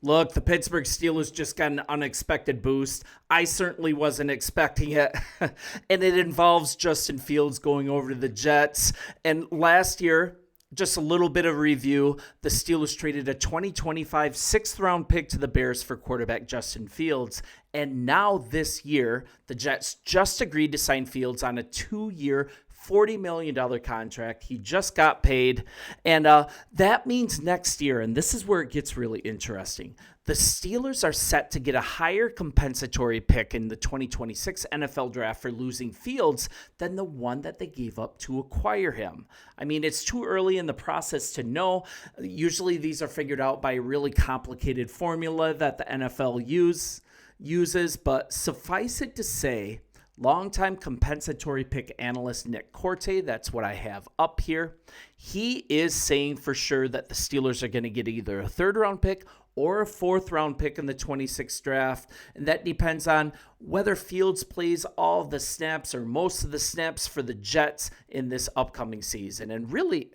Look, the Pittsburgh Steelers just got an unexpected boost. I certainly wasn't expecting it. And it involves Justin Fields going over to the Jets. And last year, just a little bit of review, the Steelers traded a 2025 sixth-round pick to the Bears for quarterback Justin Fields. And now this year, the Jets just agreed to sign Fields on a 2-year, $40 million contract. He just got paid. And that means next year, and this is where it gets really interesting, the Steelers are set to get a higher compensatory pick in the 2026 NFL draft for losing Fields than the one that they gave up to acquire him. I mean, it's too early in the process to know. Usually these are figured out by a really complicated formula that the NFL uses, but suffice it to say, longtime compensatory pick analyst Nick Corte, that's what I have up here, he is saying for sure that the Steelers are going to get either a third-round pick or a fourth-round pick in the 26th draft, and that depends on whether Fields plays all the snaps or most of the snaps for the Jets in this upcoming season. And really,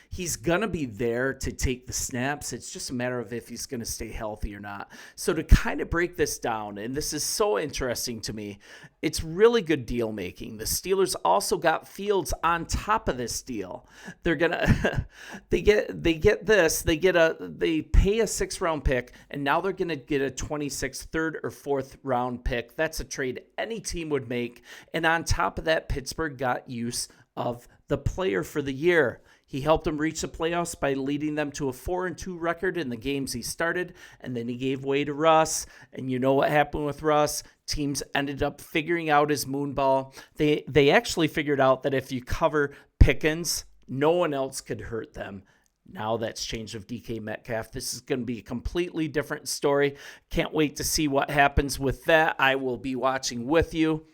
he's going to be there to take the snaps. It's just a matter of if he's going to stay healthy or not. So to kind of break this down, and this is so interesting to me, it's really good deal making. The Steelers also got Fields on top of this deal. They're going to they pay a 6th-round pick, and now they're going to get a 26th, 3rd or 4th round pick. That's a trade any team would make. And on top of that, Pittsburgh got use of the player for the year. He helped them reach the playoffs by leading them to a 4-2 record in the games he started, and then he gave way to Russ. And you know what happened with Russ? Teams ended up figuring out his moonball. They actually figured out that if you cover Pickens, no one else could hurt them. Now that's changed with DK Metcalf. This is going to be a completely different story. Can't wait to see what happens with that. I will be watching with you.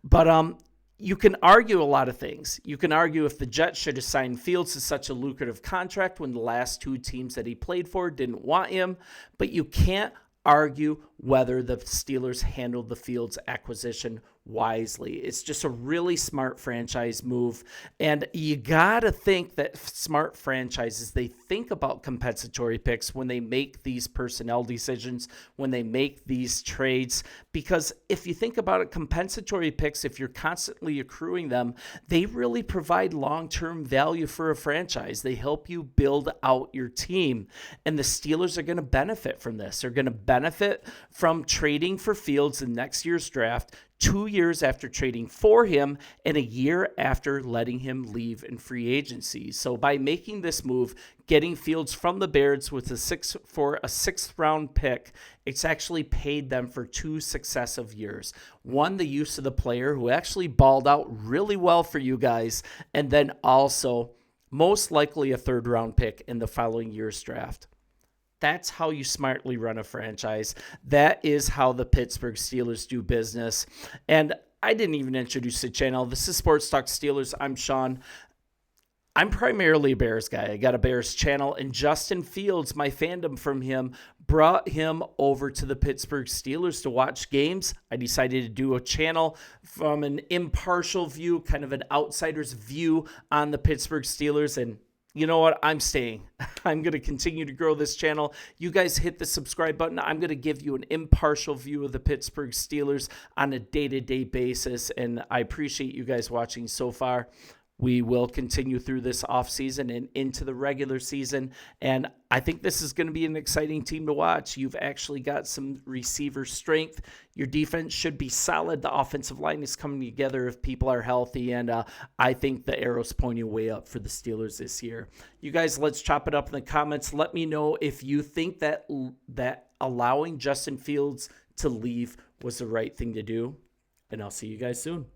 But you can argue a lot of things. You can argue if the Jets should have signed Fields to such a lucrative contract when the last 2 teams that he played for didn't want him. But you can't argue whether the Steelers handled the Fields acquisition wisely. It's just a really smart franchise move. And you got to think that smart franchises, they think about compensatory picks when they make these personnel decisions, when they make these trades. Because if you think about it, compensatory picks, if you're constantly accruing them, they really provide long-term value for a franchise. They help you build out your team. And the Steelers are going to benefit from this. They're going to benefit from trading for Fields in next year's draft, 2 years after trading for him and a year after letting him leave in free agency. So by making this move, getting Fields from the Bears with a 6th round pick, it's actually paid them for 2 successive years. One, the use of the player who actually balled out really well for you guys, and then also most likely a 3rd round pick in the following year's draft. That's how you smartly run a franchise. That is how the Pittsburgh Steelers do business. And I didn't even introduce the channel. This is Sports Talk Steelers. I'm Sean. I'm primarily a Bears guy. I got a Bears channel, and Justin Fields, my fandom from him, brought him over to the Pittsburgh Steelers to watch games. I decided to do a channel from an impartial view, kind of an outsider's view on the Pittsburgh Steelers, and you know what? I'm staying. I'm going to continue to grow this channel. You guys hit the subscribe button. I'm going to give you an impartial view of the Pittsburgh Steelers on a day-to-day basis, and I appreciate you guys watching so far. We will continue through this offseason and into the regular season, and I think this is going to be an exciting team to watch. You've actually got some receiver strength. Your defense should be solid. The offensive line is coming together if people are healthy, and I think the arrow's pointing way up for the Steelers this year. You guys, let's chop it up in the comments. Let me know if you think that allowing Justin Fields to leave was the right thing to do, and I'll see you guys soon.